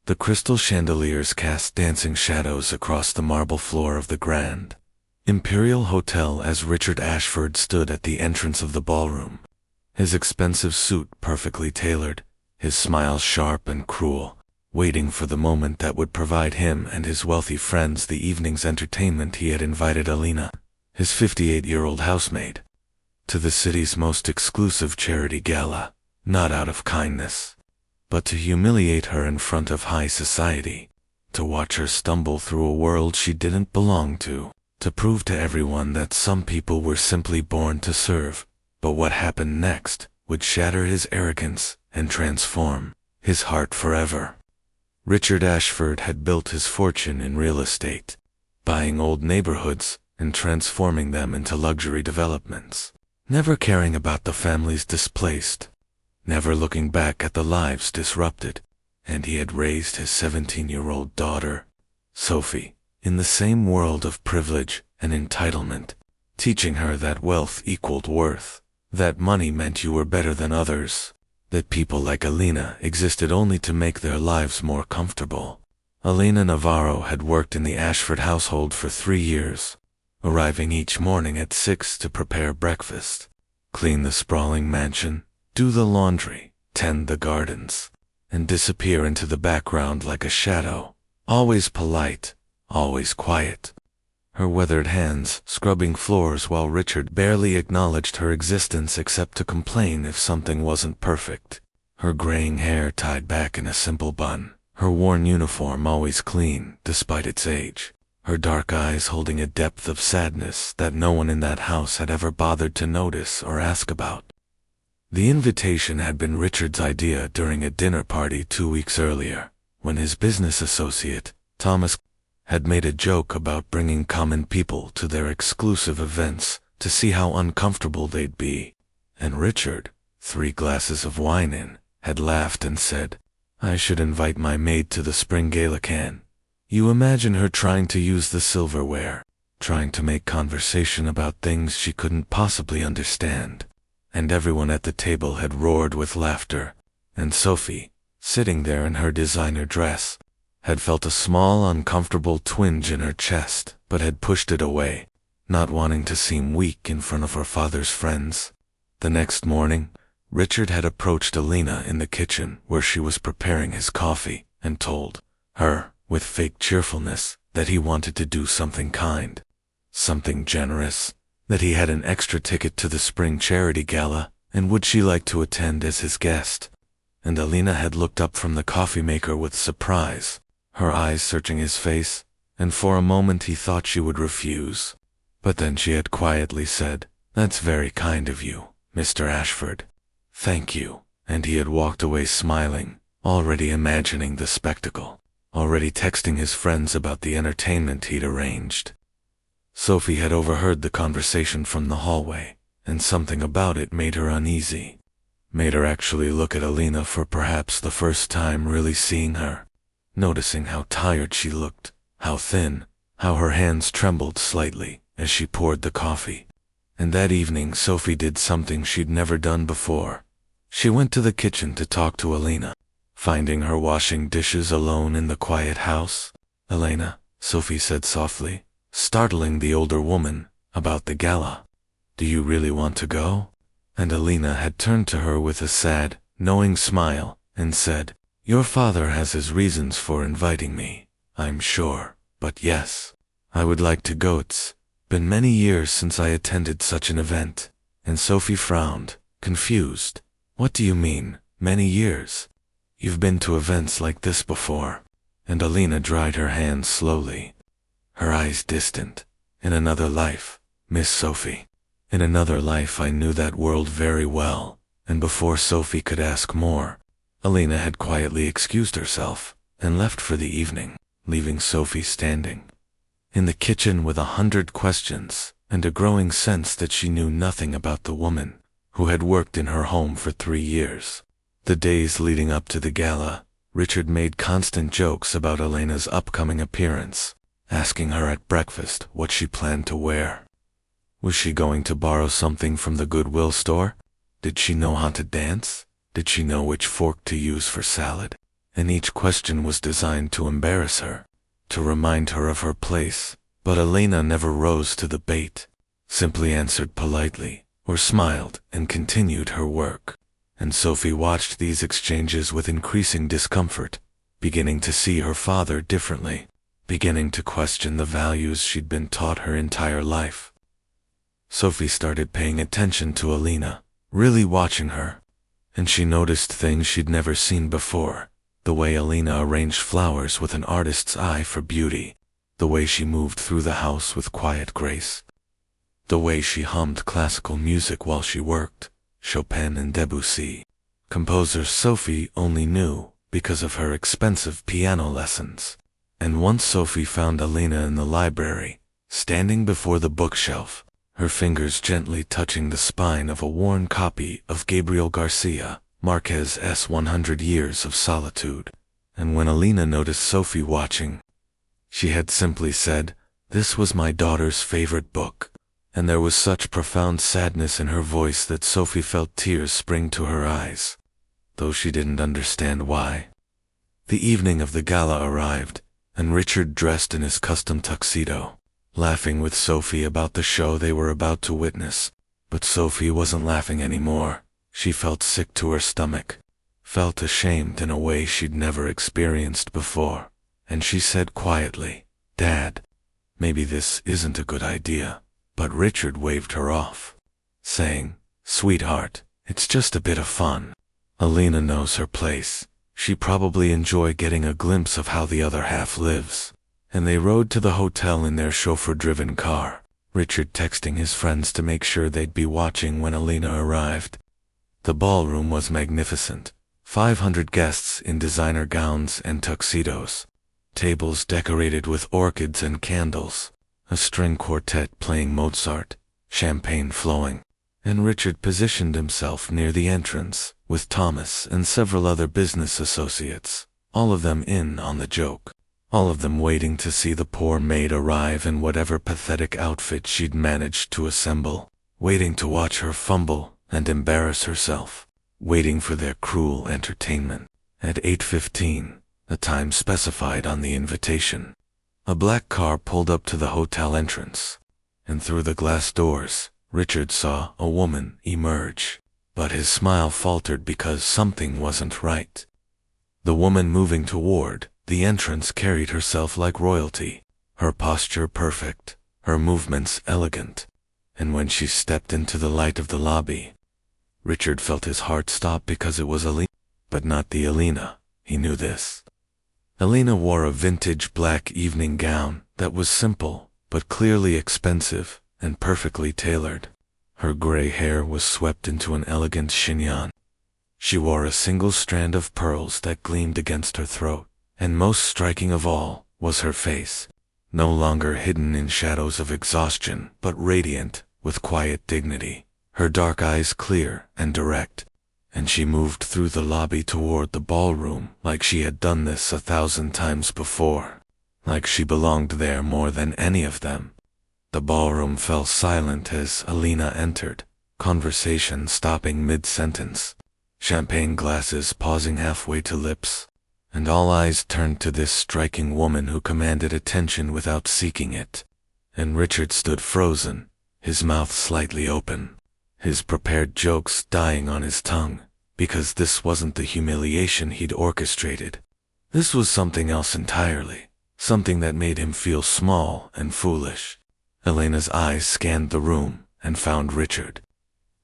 The crystal chandeliers cast dancing shadows across the marble floor of the grand Imperial Hotel as Richard Ashford stood at the entrance of the ballroom. His expensive suit perfectly tailored, his smile sharp and cruel, waiting for the moment that would provide him and his wealthy friends the evening's entertainment. He had invited Alina, his 58-year-old housemaid, to the city's most exclusive charity gala, not out of kindness, but to humiliate her in front of high society, to watch her stumble through a world she didn't belong to prove to everyone that some people were simply born to serve. But what happened next would shatter his arrogance and transform his heart forever. Richard Ashford had built his fortune in real estate, buying old neighborhoods and transforming them into luxury developments, never caring about the families displaced, never looking back at the lives disrupted. And he had raised his 17-year-old daughter, Sophie, in the same world of privilege and entitlement, teaching her that wealth equaled worth, that money meant you were better than others, that people like Alina existed only to make their lives more comfortable. Alina Navarro had worked in the Ashford household for 3 years, arriving each morning at 6 to prepare breakfast, clean the sprawling mansion, do the laundry, tend the gardens, and disappear into the background like a shadow, always polite, always quiet. Her weathered hands scrubbing floors while Richard barely acknowledged her existence except to complain if something wasn't perfect. Her graying hair tied back in a simple bun, her worn uniform always clean despite its age, her dark eyes holding a depth of sadness that no one in that house had ever bothered to notice or ask about. The invitation had been Richard's idea during a dinner party 2 weeks earlier, when his business associate, Thomas, had made a joke about bringing common people to their exclusive events to see how uncomfortable they'd be. And Richard, 3 glasses of wine in, had laughed and said, "I should invite my maid to the spring gala. Can you imagine her trying to use the silverware, trying to make conversation about things she couldn't possibly understand?" And everyone at the table had roared with laughter, and Sophie, sitting there in her designer dress, had felt a small uncomfortable twinge in her chest, but had pushed it away, not wanting to seem weak in front of her father's friends. The next morning, Richard had approached Alina in the kitchen where she was preparing his coffee and told her, with fake cheerfulness, that he wanted to do something kind, something generous, that he had an extra ticket to the spring charity gala, and would she like to attend as his guest? And Alina had looked up from the coffee maker with surprise, her eyes searching his face, and for a moment he thought she would refuse. But then she had quietly said, "That's very kind of you, Mr. Ashford. Thank you." And he had walked away smiling, already imagining the spectacle, already texting his friends about the entertainment he'd arranged. Sophie had overheard the conversation from the hallway, and something about it made her uneasy, made her actually look at Alina for perhaps the first time, really seeing her, noticing how tired she looked, how thin, how her hands trembled slightly as she poured the coffee. And that evening Sophie did something she'd never done before. She went to the kitchen to talk to Alina, finding her washing dishes alone in the quiet house. "Elena," Sophie said softly, startling the older woman, "about the gala. Do you really want to go?" And Alina had turned to her with a sad, knowing smile, and said, "Your father has his reasons for inviting me, I'm sure, but yes, I would like to go. It's been many years since I attended such an event." And Sophie frowned, confused. "What do you mean, many years? You've been to events like this before." And Alina dried her hands slowly, her eyes distant. "In another life, Miss Sophie. In another life I knew that world very well." And before Sophie could ask more, Alina had quietly excused herself and left for the evening, leaving Sophie standing in the kitchen with 100 questions and a growing sense that she knew nothing about the woman who had worked in her home for 3 years. The days leading up to the gala, Richard made constant jokes about Elena's upcoming appearance, asking her at breakfast what she planned to wear. Was she going to borrow something from the Goodwill store? Did she know how to dance? Did she know which fork to use for salad? and each question was designed to embarrass her, to remind her of her place. But Elena never rose to the bait, simply answered politely, or smiled and continued her work. And Sophie watched these exchanges with increasing discomfort, beginning to see her father differently, beginning to question the values she'd been taught her entire life. Sophie started paying attention to Elena, really watching her, and she noticed things she'd never seen before. The way Elena arranged flowers with an artist's eye for beauty, the way she moved through the house with quiet grace, the way she hummed classical music while she worked, Chopin and Debussy, composers Sophie only knew because of her expensive piano lessons. And once Sophie found Elena in the library, standing before the bookshelf, her fingers gently touching the spine of a worn copy of Gabriel Garcia Marquez's 100 Years of Solitude. And when Elena noticed Sophie watching, she had simply said, "This was my daughter's favorite book." And there was such profound sadness in her voice that Sophie felt tears spring to her eyes, though she didn't understand why. The evening of the gala arrived, and Richard, dressed in his custom tuxedo, laughing with Sophie about the show they were about to witness. But Sophie wasn't laughing anymore. She felt sick to her stomach, felt ashamed in a way she'd never experienced before, and she said quietly, "Dad, maybe this isn't a good idea." But Richard waved her off, saying, "Sweetheart, it's just a bit of fun. Elena knows her place. She probably enjoy getting a glimpse of how the other half lives." And they rode to the hotel in their chauffeur-driven car, Richard texting his friends to make sure they'd be watching when Elena arrived. The ballroom was magnificent. 500 guests in designer gowns and tuxedos, tables decorated with orchids and candles, a string quartet playing Mozart, champagne flowing, and Richard positioned himself near the entrance, with Thomas and several other business associates, all of them in on the joke, all of them waiting to see the poor maid arrive in whatever pathetic outfit she'd managed to assemble, waiting to watch her fumble and embarrass herself, waiting for their cruel entertainment. At 8:15, the time specified on the invitation, a black car pulled up to the hotel entrance, and through the glass doors, Richard saw a woman emerge. But his smile faltered because something wasn't right. The woman moving toward the entrance carried herself like royalty, her posture perfect, her movements elegant, and when she stepped into the light of the lobby, Richard felt his heart stop because it was Elena, but not the Elena. He knew this. Elena wore a vintage black evening gown that was simple, but clearly expensive and perfectly tailored. Her gray hair was swept into an elegant chignon. She wore a single strand of pearls that gleamed against her throat, and most striking of all was her face, no longer hidden in shadows of exhaustion, but radiant with quiet dignity, her dark eyes clear and direct. And she moved through the lobby toward the ballroom like she had done this 1,000 times before, like she belonged there more than any of them. The ballroom fell silent as Elena entered, conversation stopping mid-sentence, champagne glasses pausing halfway to lips, and all eyes turned to this striking woman who commanded attention without seeking it. And Richard stood frozen, his mouth slightly open, his prepared jokes dying on his tongue, because this wasn't the humiliation he'd orchestrated. This was something else entirely, something that made him feel small and foolish. Elena's eyes scanned the room and found Richard,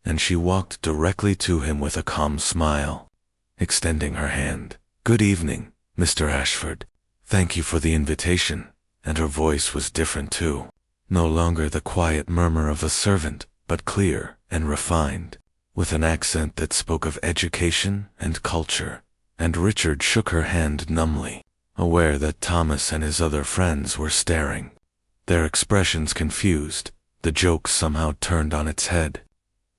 and she walked directly to him with a calm smile, extending her hand. "Good evening, Mr. Ashford. Thank you for the invitation." And her voice was different too, no longer the quiet murmur of a servant, but clear and refined, with an accent that spoke of education and culture. And Richard shook her hand numbly, aware that Thomas and his other friends were staring, their expressions confused, the joke somehow turned on its head.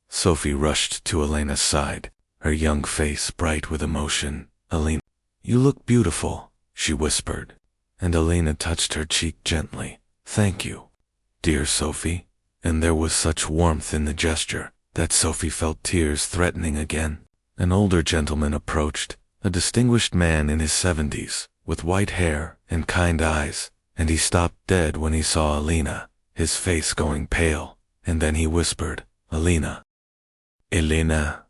Sophie rushed to Elena's side, her young face bright with emotion. "Elena, you look beautiful," she whispered, and Elena touched her cheek gently. "Thank you, dear Sophie." And there was such warmth in the gesture that Sophie felt tears threatening again. An older gentleman approached, a distinguished man in his 70s, with white hair and kind eyes, and he stopped dead when he saw Alina, his face going pale, and then he whispered, "Alina. Elena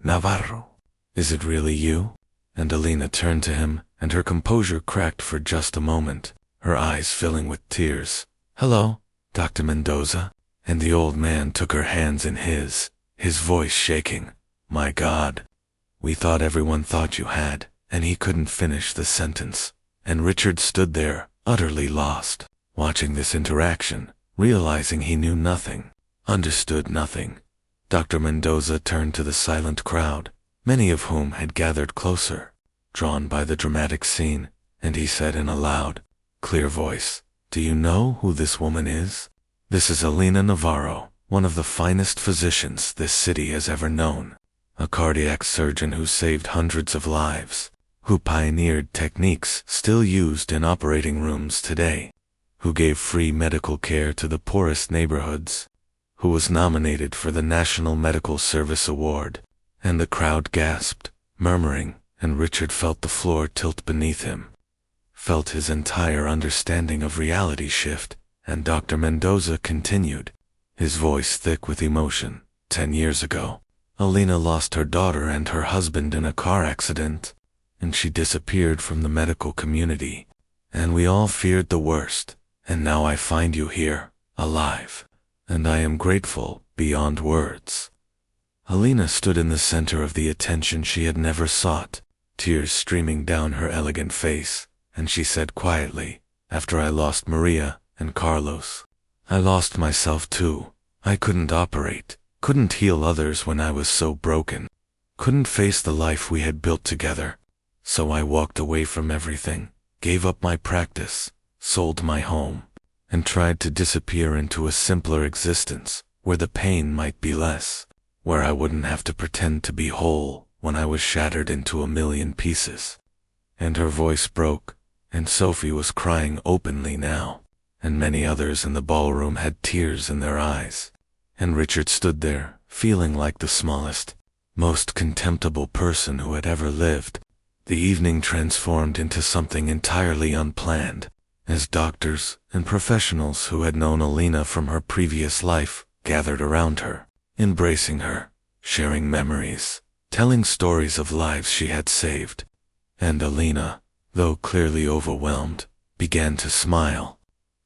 Navarro. Is it really you?" And Alina turned to him, and her composure cracked for just a moment, her eyes filling with tears. "Hello, Dr. Mendoza." And the old man took her hands in his voice shaking. "My God. We thought everyone thought you had," and he couldn't finish the sentence. And Richard stood there, utterly lost, watching this interaction, realizing he knew nothing, understood nothing. Dr. Mendoza turned to the silent crowd, many of whom had gathered closer, drawn by the dramatic scene, and he said in a loud, clear voice, "Do you know who this woman is? This is Alina Navarro, one of the finest physicians this city has ever known, a cardiac surgeon who saved hundreds of lives, who pioneered techniques still used in operating rooms today, who gave free medical care to the poorest neighborhoods, who was nominated for the National Medical Service Award." And the crowd gasped, murmuring, and Richard felt the floor tilt beneath him, felt his entire understanding of reality shift, and Dr. Mendoza continued, his voice thick with emotion. 10 years ago, Alina lost her daughter and her husband in a car accident, and she disappeared from the medical community, and we all feared the worst, and now I find you here, alive, and I am grateful beyond words. Alina stood in the center of the attention she had never sought, tears streaming down her elegant face, and she said quietly, "After I lost Maria and Carlos, I lost myself too. I couldn't operate, couldn't heal others when I was so broken, couldn't face the life we had built together. So I walked away from everything, gave up my practice, sold my home, and tried to disappear into a simpler existence where the pain might be less, where I wouldn't have to pretend to be whole when I was shattered into a million pieces." And her voice broke, and Sophie was crying openly now, and many others in the ballroom had tears in their eyes. And Richard stood there, feeling like the smallest, most contemptible person who had ever lived. The evening transformed into something entirely unplanned, as doctors and professionals who had known Alina from her previous life gathered around her, embracing her, sharing memories, telling stories of lives she had saved. And Alina, though clearly overwhelmed, began to smile,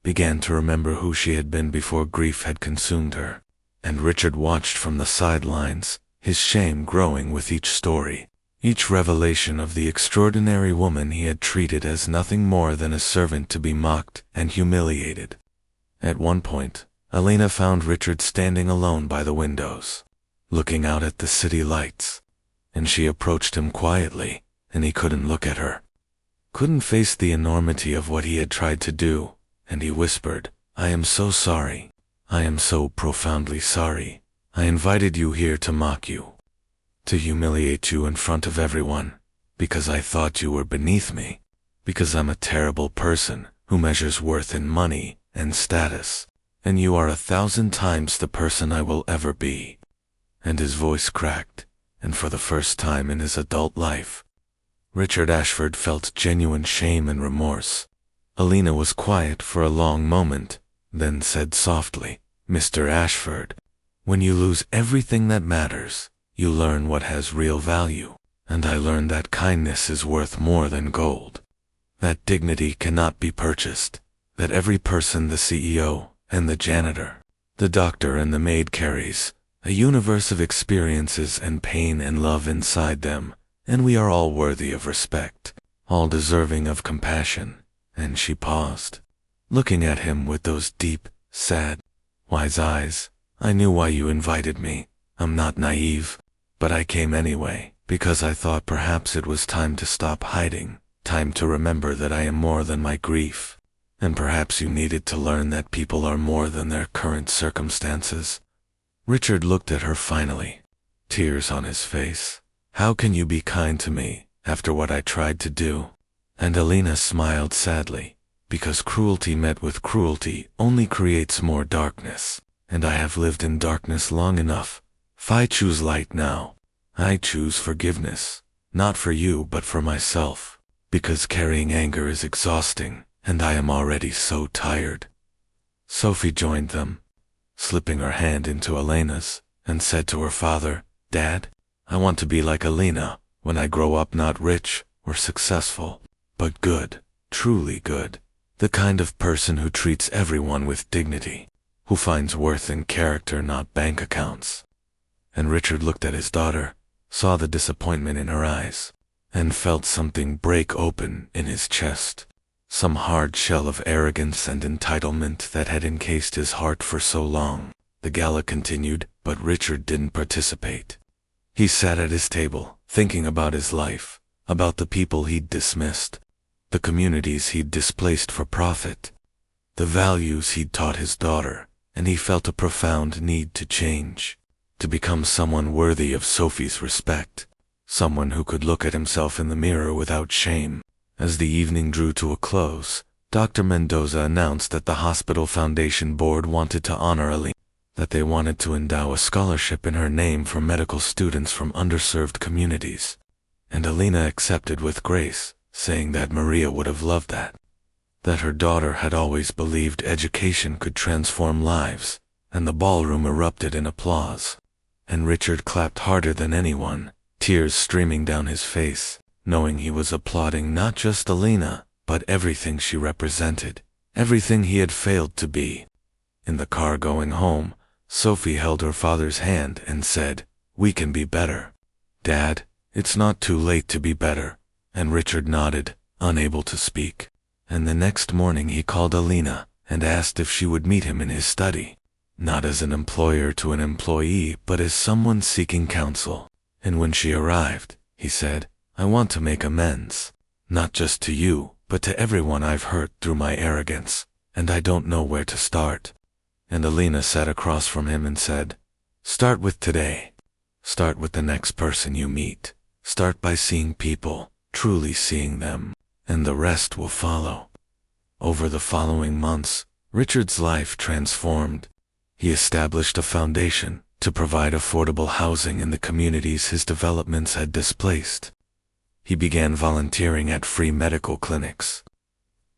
began to remember who she had been before grief had consumed her. And Richard watched from the sidelines, his shame growing with each story, each revelation of the extraordinary woman he had treated as nothing more than a servant to be mocked and humiliated. At one point, Alina found Richard standing alone by the windows, looking out at the city lights, and she approached him quietly, and he couldn't look at her, couldn't face the enormity of what he had tried to do, and he whispered, "I am so sorry. I am so profoundly sorry. I invited you here to mock you, to humiliate you in front of everyone, because I thought you were beneath me, because I'm a terrible person who measures worth in money and status, and you are 1,000 times the person I will ever be." And his voice cracked, and for the first time in his adult life, Richard Ashford felt genuine shame and remorse. Alina was quiet for a long moment, then said softly, "Mr. Ashford, when you lose everything that matters, you learn what has real value, and I learned that kindness is worth more than gold, that dignity cannot be purchased, that every person the CEO and the janitor, the doctor and the maid carries, a universe of experiences and pain and love inside them, and we are all worthy of respect, all deserving of compassion." And she paused, looking at him with those deep, sad, wise eyes. "I knew why you invited me. I'm not naive, but I came anyway, because I thought perhaps it was time to stop hiding, time to remember that I am more than my grief, and perhaps you needed to learn that people are more than their current circumstances." Richard looked at her finally, tears on his face. "How can you be kind to me after what I tried to do?" And Alina smiled sadly, "Because cruelty met with cruelty only creates more darkness, and I have lived in darkness long enough. If I choose light now, I choose forgiveness. not for you but for myself, because carrying anger is exhausting, and I am already so tired." Sophie joined them, slipping her hand into Elena's, and said to her father, "Dad, I want to be like Elena when I grow up, not rich or successful, but good, truly good, the kind of person who treats everyone with dignity, who finds worth in character, not bank accounts." And Richard looked at his daughter, saw the disappointment in her eyes, and felt something break open in his chest, some hard shell of arrogance and entitlement that had encased his heart for so long. The gala continued, but Richard didn't participate. He sat at his table, thinking about his life, about the people he'd dismissed, the communities he'd displaced for profit, the values he'd taught his daughter, and he felt a profound need to change, to become someone worthy of Sophie's respect, someone who could look at himself in the mirror without shame. As the evening drew to a close, Dr. Mendoza announced that the hospital foundation board wanted to honor Elena, that they wanted to endow a scholarship in her name for medical students from underserved communities. And Elena accepted with grace, saying that Maria would have loved that her daughter had always believed education could transform lives, and the ballroom erupted in applause. And Richard clapped harder than anyone, tears streaming down his face, knowing he was applauding not just Elena, but everything she represented, everything he had failed to be. In the car going home, Sophie held her father's hand and said, "We can be better. Dad, it's not too late to be better." And Richard nodded, unable to speak. And the next morning he called Elena and asked if she would meet him in his study, not as an employer to an employee, but as someone seeking counsel. And when she arrived, he said, "I want to make amends, not just to you, but to everyone I've hurt through my arrogance, and I don't know where to start." And Elena sat across from him and said, "Start with today. Start with the next person you meet. Start by seeing people, truly seeing them, and the rest will follow." Over the following months, Richard's life transformed. He established a foundation to provide affordable housing in the communities his developments had displaced. He began volunteering at free medical clinics.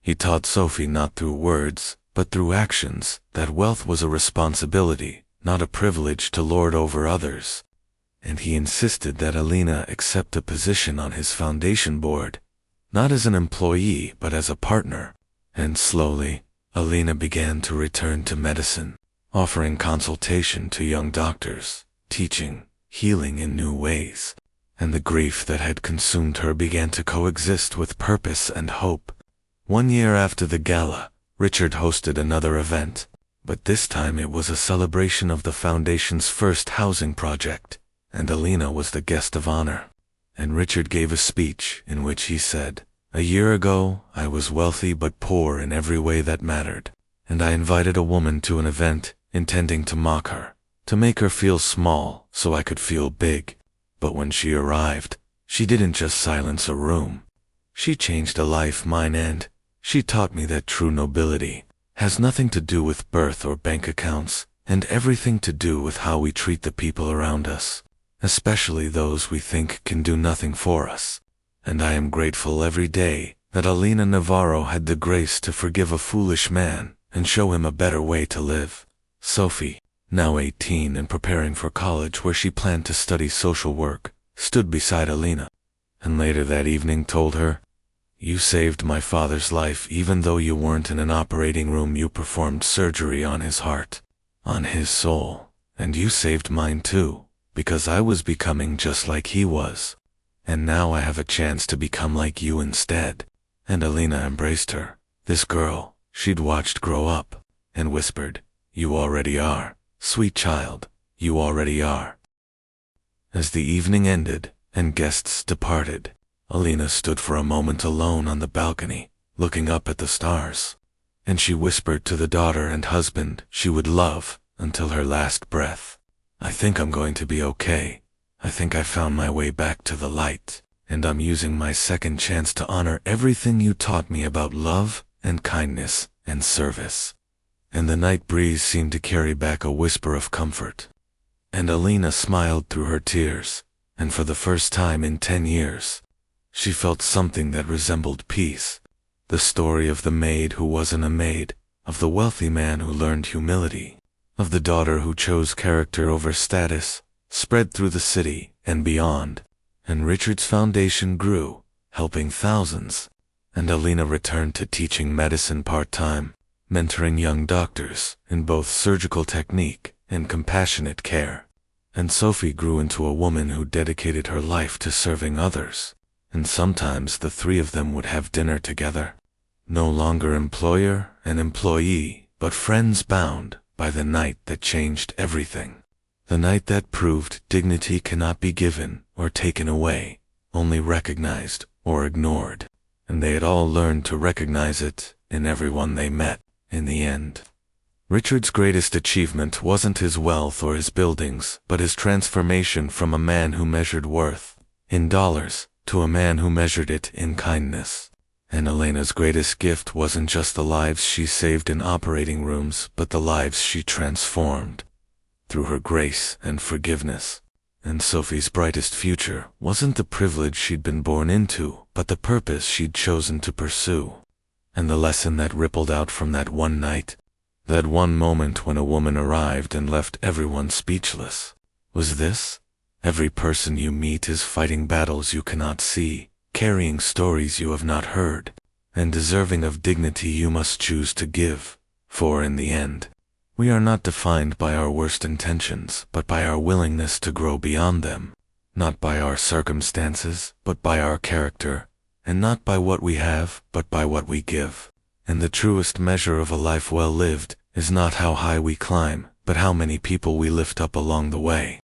He taught Sophie not through words, but through actions, that wealth was a responsibility, not a privilege to lord over others. And he insisted that Elena accept a position on his foundation board, not as an employee, but as a partner. And slowly, Elena began to return to medicine, offering consultation to young doctors, teaching, healing in new ways. And the grief that had consumed her began to coexist with purpose and hope. 1 year after the gala, Richard hosted another event, but this time it was a celebration of the foundation's first housing project, and Elena was the guest of honor. And Richard gave a speech in which he said, "A year ago, I was wealthy but poor in every way that mattered, and I invited a woman to an event intending to mock her, to make her feel small so I could feel big. But when she arrived, she didn't just silence a room. She changed a life, mine, and she taught me that true nobility has nothing to do with birth or bank accounts, and everything to do with how we treat the people around us, especially those we think can do nothing for us. And I am grateful every day that Elena Navarro had the grace to forgive a foolish man and show him a better way to live." Sophie, now 18 and preparing for college where she planned to study social work, stood beside Elena, and later that evening told her, "You saved my father's life. Even though you weren't in an operating room, you performed surgery on his heart, on his soul, and you saved mine too, because I was becoming just like he was. And now I have a chance to become like you instead." And Elena embraced her, this girl she'd watched grow up, and whispered, "You already are, sweet child, you already are." As the evening ended and guests departed, Elena stood for a moment alone on the balcony, looking up at the stars, and she whispered to the daughter and husband she would love until her last breath, "I think I'm going to be okay. I think I found my way back to the light, and I'm using my second chance to honor everything you taught me about love and kindness and service." And the night breeze seemed to carry back a whisper of comfort. And Elena smiled through her tears, and for the first time in 10 years, she felt something that resembled peace. The story of the maid who wasn't a maid, of the wealthy man who learned humility, of the daughter who chose character over status, spread through the city and beyond, and Richard's foundation grew, helping thousands, and Alina returned to teaching medicine part-time, mentoring young doctors in both surgical technique and compassionate care. And Sophie grew into a woman who dedicated her life to serving others, and sometimes the three of them would have dinner together. No longer employer and employee, but friends bound by the night that changed everything. The night that proved dignity cannot be given or taken away, only recognized or ignored. And they had all learned to recognize it in everyone they met in the end. Richard's greatest achievement wasn't his wealth or his buildings, but his transformation from a man who measured worth in dollars to a man who measured it in kindness. And Elena's greatest gift wasn't just the lives she saved in operating rooms, but the lives she transformed through her grace and forgiveness. And Sophie's brightest future wasn't the privilege she'd been born into, but the purpose she'd chosen to pursue. And the lesson that rippled out from that one night, that one moment when a woman arrived and left everyone speechless, was this: every person you meet is fighting battles you cannot see, carrying stories you have not heard, and deserving of dignity you must choose to give. For in the end, we are not defined by our worst intentions, but by our willingness to grow beyond them, not by our circumstances, but by our character, and not by what we have, but by what we give. And the truest measure of a life well lived is not how high we climb, but how many people we lift up along the way.